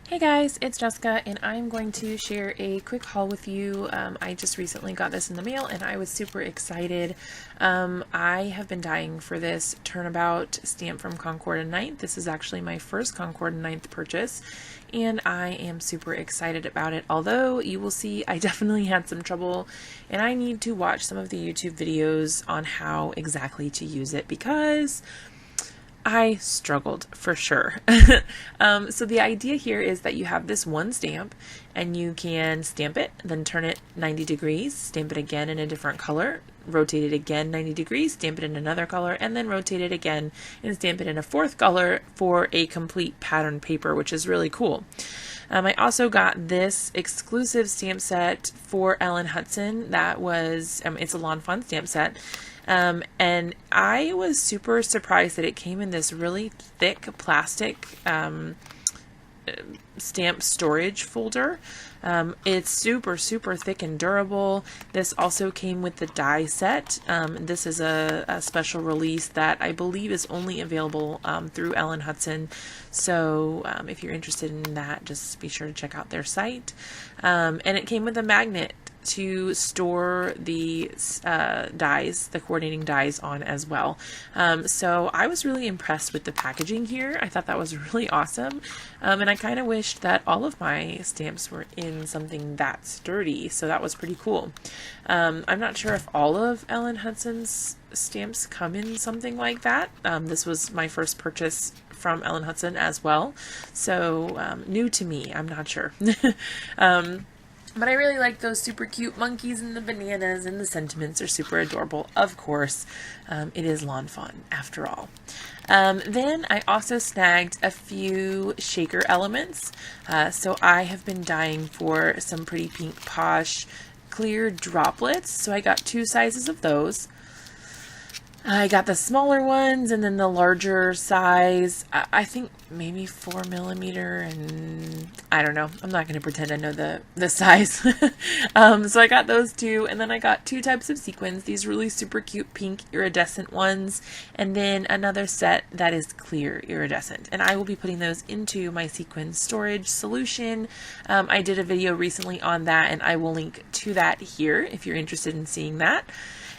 Hey guys, it's Jessica and I'm going to share a quick haul with you. I just recently got this in the mail and I was super excited. I have been dying for this Turnabout stamp from Concord 9th. This is actually my first Concord 9th purchase and I am super excited about it. Although you will see I definitely had some trouble and I need to watch some of the YouTube videos on how exactly to use it because I struggled for sure. So the idea here is that you have this one stamp and you can stamp it, then turn it 90 degrees, stamp it again in a different color, rotate it again 90 degrees, stamp it in another color, and then rotate it again and stamp it in a fourth color for a complete pattern paper, which is really cool. I also got this exclusive stamp set for Ellen Hutson. That was, it's a Lawn Fawn stamp set. And I was super surprised that it came in this really thick plastic stamp storage folder. It's super thick and durable. This also came with the die set. This is a special release that I believe is only available through Ellen Hutson. So if you're interested in that, just be sure to check out their site. And it came with a magnet to store the dies, the coordinating dies on as well. So I was really impressed with the packaging here. I thought that was really awesome. And I kind of wished that all of my stamps were in something that sturdy. So that was pretty cool. I'm not sure if all of Ellen Hudson's stamps come in something like that. This was my first purchase from Ellen Hutson as well. So new to me, I'm not sure. But I really like those super cute monkeys and the bananas, and the sentiments are super adorable. Of course, it is Lawn Fawn after all. Then I also snagged a few shaker elements. So I have been dying for some pretty pink posh clear droplets. So I got 2 sizes of those. I got the smaller ones and then the larger size, I think maybe 4mm, and I don't know. I'm not going to pretend I know the size. So I got those 2, and then I got 2 types of sequins, these really super cute pink iridescent ones, and then another set that is clear iridescent. And I will be putting those into my sequin storage solution. I did a video recently on that, and I will link to that here if you're interested in seeing that.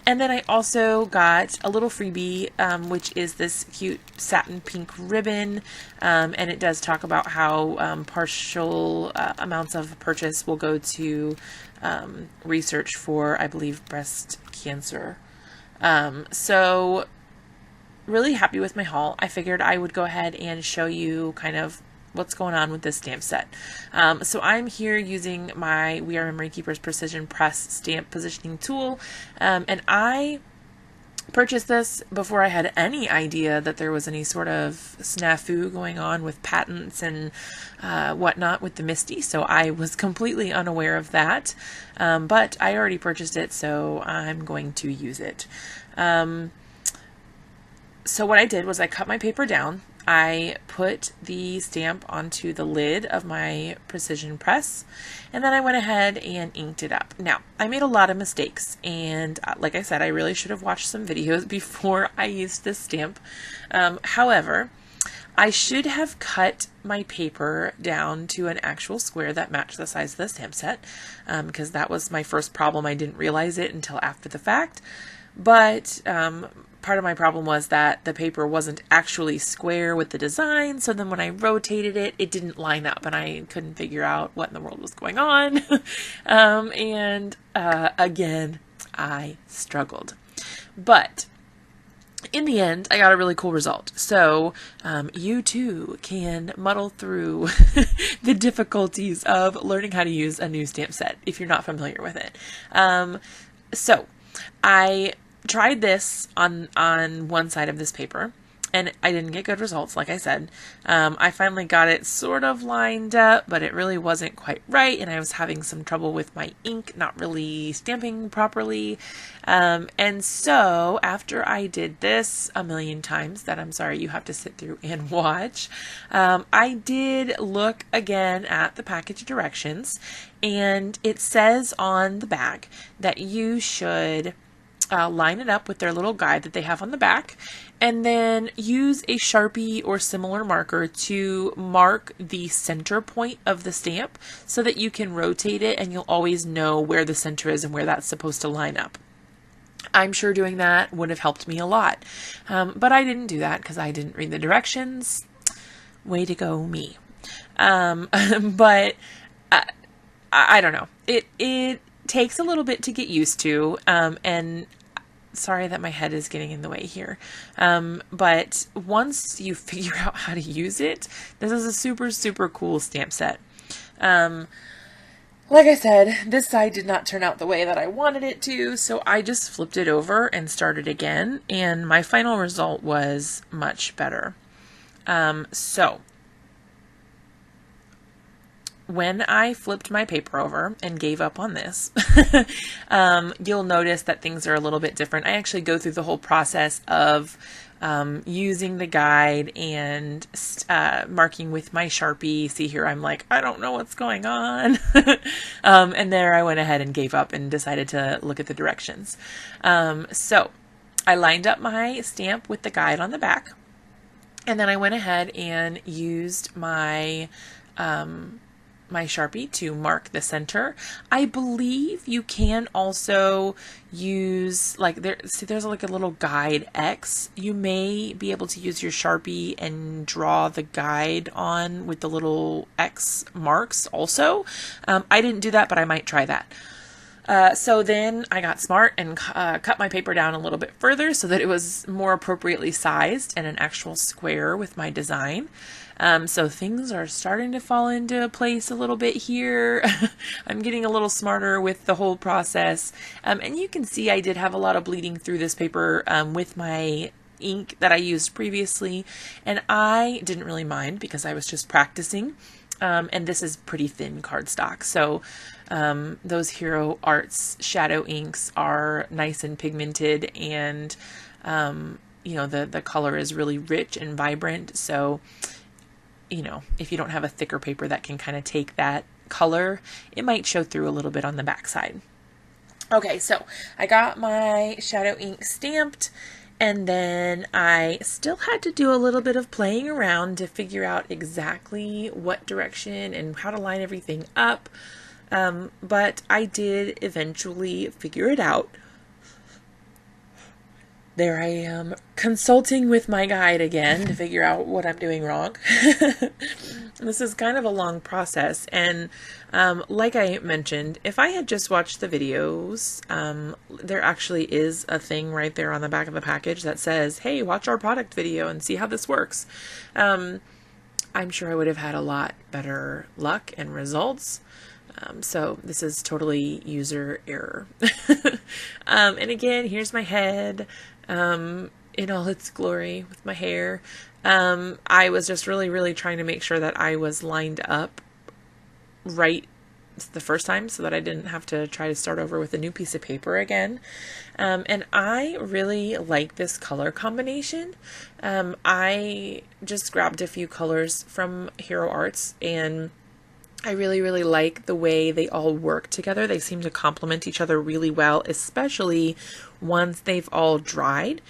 And then I also got a little freebie, which is this cute satin pink ribbon, and it does talk about how partial amounts of purchase will go to research for, I believe, breast cancer. So really happy with my haul. I figured I would go ahead and show you kind of what's going on with this stamp set. So I'm here using my We Are Memory Keepers Precision Press stamp positioning tool, and I purchased this before I had any idea that there was any sort of snafu going on with patents and whatnot with the Misty, so I was completely unaware of that, but I already purchased it, so I'm going to use it. So what I did was I cut my paper down. I put the stamp onto the lid of my precision press, and then I went ahead and inked it up. Now, I made a lot of mistakes, and like I said, I really should have watched some videos before I used this stamp. However, I should have cut my paper down to an actual square that matched the size of the stamp set, because that was my first problem. I didn't realize it until after the fact. But part of my problem was that the paper wasn't actually square with the design, so then when I rotated it, it didn't line up, and I couldn't figure out what in the world was going on. Again, I struggled. But in the end, I got a really cool result. So you too can muddle through the difficulties of learning how to use a new stamp set if you're not familiar with it. So I tried this on one side of this paper, and I didn't get good results, like I said. I finally got it sort of lined up, but it really wasn't quite right, and I was having some trouble with my ink not really stamping properly. And so after I did this a million times that I'm sorry you have to sit through and watch, I did look again at the package directions, and it says on the bag that you should line it up with their little guide that they have on the back, and then use a Sharpie or similar marker to mark the center point of the stamp so that you can rotate it and you'll always know where the center is and where that's supposed to line up. I'm sure doing that would have helped me a lot, but I didn't do that because I didn't read the directions. Way to go, me. But I don't know. It takes a little bit to get used to, and sorry that my head is getting in the way here. But once you figure out how to use it, this is a super, super cool stamp set. Like I said, this side did not turn out the way that I wanted it to, so I just flipped it over and started again, and my final result was much better. So when I flipped my paper over and gave up on this, you'll notice that things are a little bit different. I actually go through the whole process of using the guide and marking with my Sharpie. See here, I'm like, I don't know what's going on. And there I went ahead and gave up and decided to look at the directions. So I lined up my stamp with the guide on the back, and then I went ahead and used my my Sharpie to mark the center. I believe you can also use, like, there's like a little guide X. You may be able to use your Sharpie and draw the guide on with the little X marks also. I didn't do that, but I might try that. So then I got smart and cut my paper down a little bit further so that it was more appropriately sized and an actual square with my design. So things are starting to fall into place a little bit here. I'm getting a little smarter with the whole process. And you can see I did have a lot of bleeding through this paper with my ink that I used previously. And I didn't really mind because I was just practicing. And this is pretty thin cardstock. So those Hero Arts shadow inks are nice and pigmented, and you know, the color is really rich and vibrant. So, you know, if you don't have a thicker paper that can kind of take that color, it might show through a little bit on the back side. Okay, so I got my shadow ink stamped, and then I still had to do a little bit of playing around to figure out exactly what direction and how to line everything up. But I did eventually figure it out. There I am, consulting with my guide again to figure out what I'm doing wrong. This is kind of a long process, and like I mentioned, if I had just watched the videos, there actually is a thing right there on the back of the package that says, hey, watch our product video and see how this works. I'm sure I would have had a lot better luck and results. So this is totally user error. And again, here's my head in all its glory with my hair. I was just really trying to make sure that I was lined up right the first time so that I didn't have to try to start over with a new piece of paper again. And I really like this color combination. I just grabbed a few colors from Hero Arts, and I really like the way they all work together. They seem to complement each other really well, especially once they've all dried.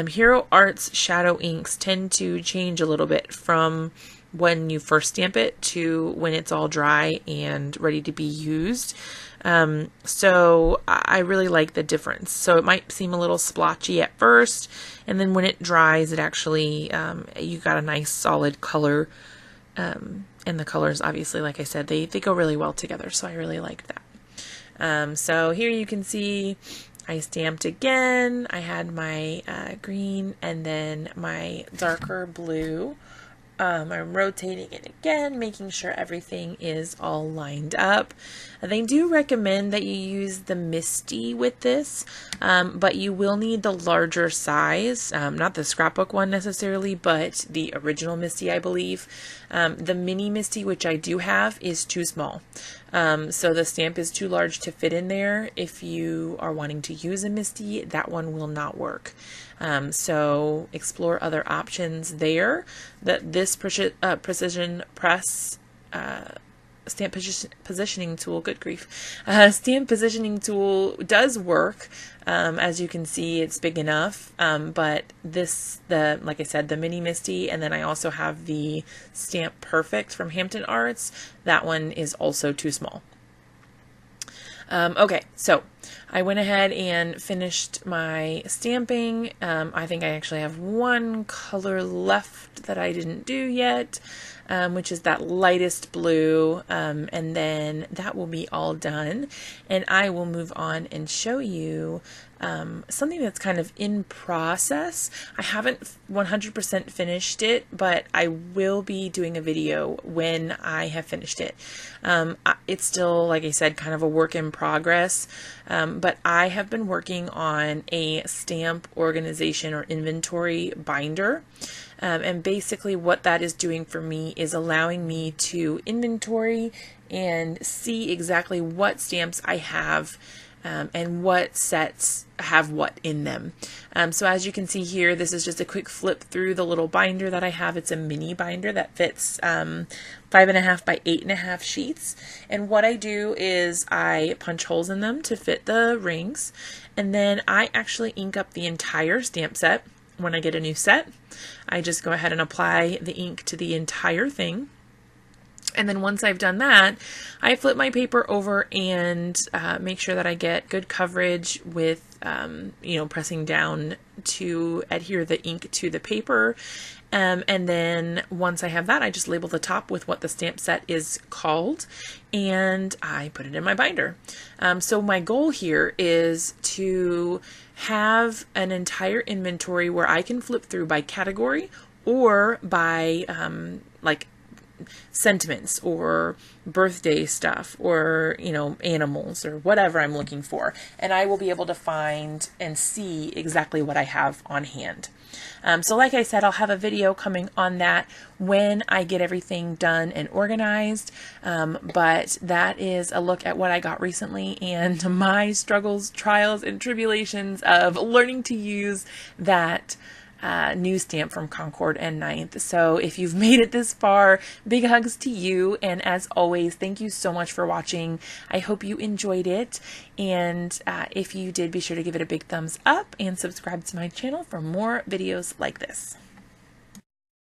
Hero Arts shadow inks tend to change a little bit from when you first stamp it to when it's all dry and ready to be used. So I really like the difference. So it might seem a little splotchy at first, and then when it dries, it actually, you got a nice solid color. And the colors, obviously, like I said, they go really well together, so I really liked that. So here you can see I stamped again. I had my green and then my darker blue. I'm rotating it again, making sure everything is all lined up. They do recommend that you use the Misty with this, but you will need the larger size, not the scrapbook one necessarily, but the original Misty, I believe. The mini Misty, which I do have, is too small. So the stamp is too large to fit in there. If you are wanting to use a Misty, that one will not work. So explore other options there. This precision press stamp positioning tool, good grief, stamp positioning tool does work. As you can see, it's big enough, but like I said, the Mini Misty, and then I also have the Stamp Perfect from Hampton Arts. That one is also too small. Okay, so I went ahead and finished my stamping. I think I actually have one color left that I didn't do yet, which is that lightest blue, and then that will be all done, and I will move on and show you something that's kind of in process. I haven't 100% finished it, but I will be doing a video when I have finished it. It's still, like I said, kind of a work in progress, but I have been working on a stamp organization or inventory binder. And basically what that is doing for me is allowing me to inventory and see exactly what stamps I have and what sets have what in them. So as you can see here, this is just a quick flip through the little binder that I have. It's a mini binder that fits 5.5 by 8.5 sheets. And what I do is I punch holes in them to fit the rings, and then I actually ink up the entire stamp set. When I get a new set, I just go ahead and apply the ink to the entire thing. And then once I've done that, I flip my paper over and make sure that I get good coverage with, pressing down to adhere the ink to the paper. And then once I have that, I just label the top with what the stamp set is called, and I put it in my binder. So my goal here is to have an entire inventory where I can flip through by category or by like sentiments or birthday stuff or, animals or whatever I'm looking for. And I will be able to find and see exactly what I have on hand. So like I said, I'll have a video coming on that when I get everything done and organized. But that is a look at what I got recently and my struggles, trials, and tribulations of learning to use that new stamp from Concord 9th. So if you've made it this far, big hugs to you, and as always, thank you so much for watching. I hope you enjoyed it, and if you did, be sure to give it a big thumbs up and subscribe to my channel for more videos like this.